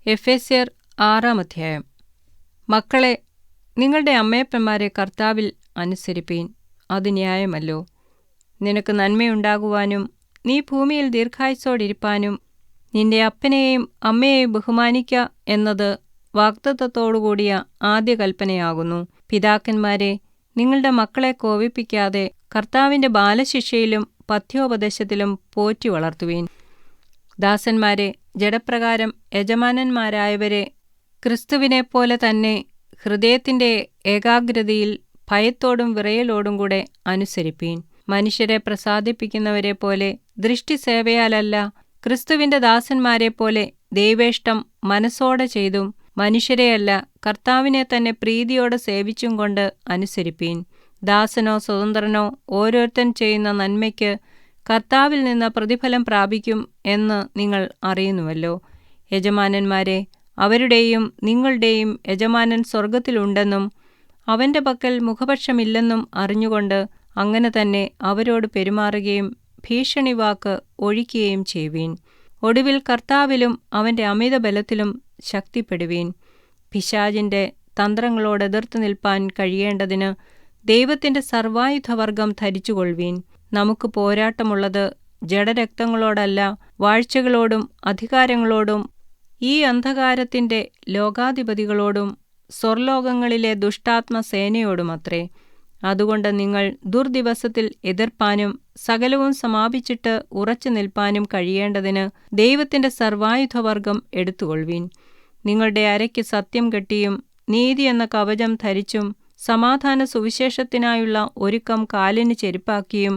എഫേസ്യർ 6-ാം അധ്യായം. മക്കളെ, നിങ്ങളുടെ അമ്മയപ്പന്മാരെ കർത്താവിൽ അനുസരിപ്പീൻ, അത് ന്യായമല്ലോ. നിനക്ക് നന്മയുണ്ടാകുവാനും നീ ഭൂമിയിൽ ദീർഘായുസ്സോടിരിപ്പാനും നിന്റെ അപ്പനെയും അമ്മയെയും ബഹുമാനിക്ക എന്നത് വാഗ്ദത്തത്തോടുകൂടിയ ആദ്യ കൽപ്പനയാകുന്നു. പിതാക്കന്മാരെ, നിങ്ങളുടെ മക്കളെ കോപിപ്പിക്കാതെ കർത്താവിന്റെ ബാലശിക്ഷയിലും പഥ്യോപദേശത്തിലും പോറ്റി വളർത്തുവീൻ. ദാസന്മാരെ, ജഡപ്രകാരം യജമാനന്മാരായവരെ ക്രിസ്തുവിനെപ്പോലെ തന്നെ ഹൃദയത്തിന്റെ ഏകാഗ്രതയിൽ ഭയത്തോടും വിറയലോടും കൂടെ അനുസരിപ്പീൻ. മനുഷ്യരെ പ്രസാദിപ്പിക്കുന്നവരെ പോലെ ദൃഷ്ടിസേവയാലല്ല, ക്രിസ്തുവിന്റെ ദാസന്മാരെപ്പോലെ ദൈവേഷ്ടം മനസ്സോടെ ചെയ്തും, മനുഷ്യരെയല്ല കർത്താവിനെ തന്നെ പ്രീതിയോടെ സേവിച്ചും കൊണ്ട് അനുസരിപ്പീൻ. ദാസനോ സ്വതന്ത്രനോ ഓരോരുത്തൻ ചെയ്യുന്ന നന്മയ്ക്ക് കർത്താവിൽ നിന്ന് പ്രതിഫലം പ്രാപിക്കും എന്ന് നിങ്ങൾ അറിയുന്നുവല്ലോ. യജമാനന്മാരെ, അവരുടെയും നിങ്ങളുടെയും യജമാനൻ സ്വർഗ്ഗത്തിലുണ്ടെന്നും അവന്റെ പക്കൽ മുഖപക്ഷമില്ലെന്നും അറിഞ്ഞുകൊണ്ട് അങ്ങനെ തന്നെ അവരോട് പെരുമാറുകയും ഭീഷണിവാക്ക് ഒഴിക്കുകയും ചെയ്യുവീൻ. ഒടുവിൽ കർത്താവിലും അവന്റെ അമിതബലത്തിലും ശക്തിപ്പെടുവീൻ. പിശാചിന്റെ തന്ത്രങ്ങളോട് എതിർത്തു നിൽപ്പാൻ കഴിയേണ്ടതിന് ദൈവത്തിന്റെ സർവായുധവർഗം ധരിച്ചുകൊള്ളുവീൻ. നമുക്ക് പോരാട്ടമുള്ളത് ജഡരക്തങ്ങളോടല്ല, വാഴ്ചകളോടും അധികാരങ്ങളോടും ഈ അന്ധകാരത്തിന്റെ ലോകാധിപതികളോടും സ്വർലോകങ്ങളിലെ ദുഷ്ടാത്മസേനയോടുമത്രേ. അതുകൊണ്ട് നിങ്ങൾ ദുർദിവസത്തിൽ എതിർപ്പാനും സകലവും സമാപിച്ചിട്ട് ഉറച്ചു നിൽപ്പാനും കഴിയേണ്ടതിന് ദൈവത്തിന്റെ സർവായുധവർഗം എടുത്തുകൊള്ളുവീൻ. നിങ്ങളുടെ അരയ്ക്ക് സത്യം കെട്ടിയും നീതി എന്ന കവചം ധരിച്ചും സമാധാന സുവിശേഷത്തിനായുള്ള ഒരുക്കം കാലിന് ചെരുപ്പാക്കിയും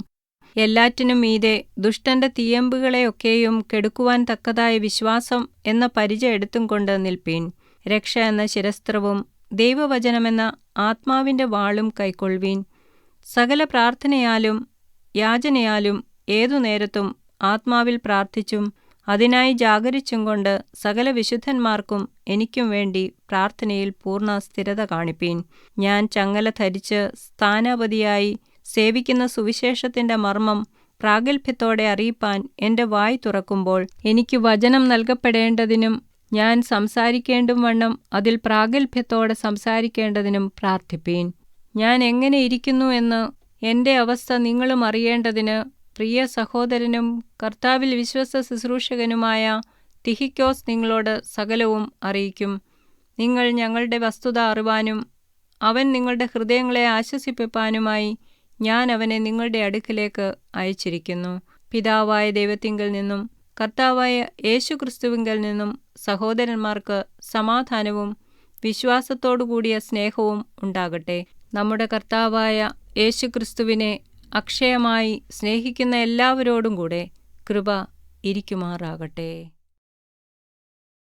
എല്ലാറ്റിനും മീതെ ദുഷ്ടന്റെ തീയമ്പുകളെയൊക്കെയും കെടുക്കുവാൻ തക്കതായ വിശ്വാസം എന്ന പരിച എടുത്തും കൊണ്ട് നിൽപ്പീൻ. രക്ഷ എന്ന ശിരസ്ത്രവും ദൈവവചനമെന്ന ആത്മാവിന്റെ വാളും കൈക്കൊള്ളുവീൻ. സകല പ്രാർത്ഥനയാലും യാചനയാലും ഏതു നേരത്തും ആത്മാവിൽ പ്രാർത്ഥിച്ചും അതിനായി ജാഗരിച്ചും കൊണ്ട് സകല വിശുദ്ധന്മാർക്കും എനിക്കും വേണ്ടി പ്രാർത്ഥനയിൽ പൂർണ്ണ സ്ഥിരത കാണിപ്പീൻ. ഞാൻ ചങ്ങല ധരിച്ച് സ്ഥാനാപതിയായി സേവിക്കുന്ന സുവിശേഷത്തിന്റെ മർമ്മം പ്രാഗൽഭ്യത്തോടെ അറിയിപ്പാൻ എന്റെ വായ് തുറക്കുമ്പോൾ എനിക്ക് വചനം നൽകപ്പെടേണ്ടതിനും ഞാൻ സംസാരിക്കേണ്ടും വണ്ണം അതിൽ പ്രാഗൽഭ്യത്തോടെ സംസാരിക്കേണ്ടതിനും പ്രാർത്ഥിപ്പീൻ. ഞാൻ എങ്ങനെ ഇരിക്കുന്നു എന്ന് എന്റെ അവസ്ഥ നിങ്ങളും അറിയേണ്ടതിന് പ്രിയ സഹോദരനും കർത്താവിൽ വിശ്വസ്ത ശുശ്രൂഷകനുമായ തിഹിക്കോസ് നിങ്ങളോട് സകലവും അറിയിക്കും. നിങ്ങൾ ഞങ്ങളുടെ വസ്തുത അറിവാനും അവൻ നിങ്ങളുടെ ഹൃദയങ്ങളെ ആശ്വസിപ്പിപ്പാനുമായി ഞാൻ അവനെ നിങ്ങളുടെ അടുക്കിലേക്ക് അയച്ചിരിക്കുന്നു. പിതാവായ ദൈവത്തിങ്കൽ നിന്നും കർത്താവായ യേശുക്രിസ്തുവിങ്കൽ നിന്നും സഹോദരന്മാർക്ക് സമാധാനവും വിശ്വാസത്തോടുകൂടിയ സ്നേഹവും ഉണ്ടാകട്ടെ. നമ്മുടെ കർത്താവായ യേശുക്രിസ്തുവിനെ അക്ഷയമായി സ്നേഹിക്കുന്ന എല്ലാവരോടും കൂടെ കൃപ ഇരിക്കുമാറാകട്ടെ.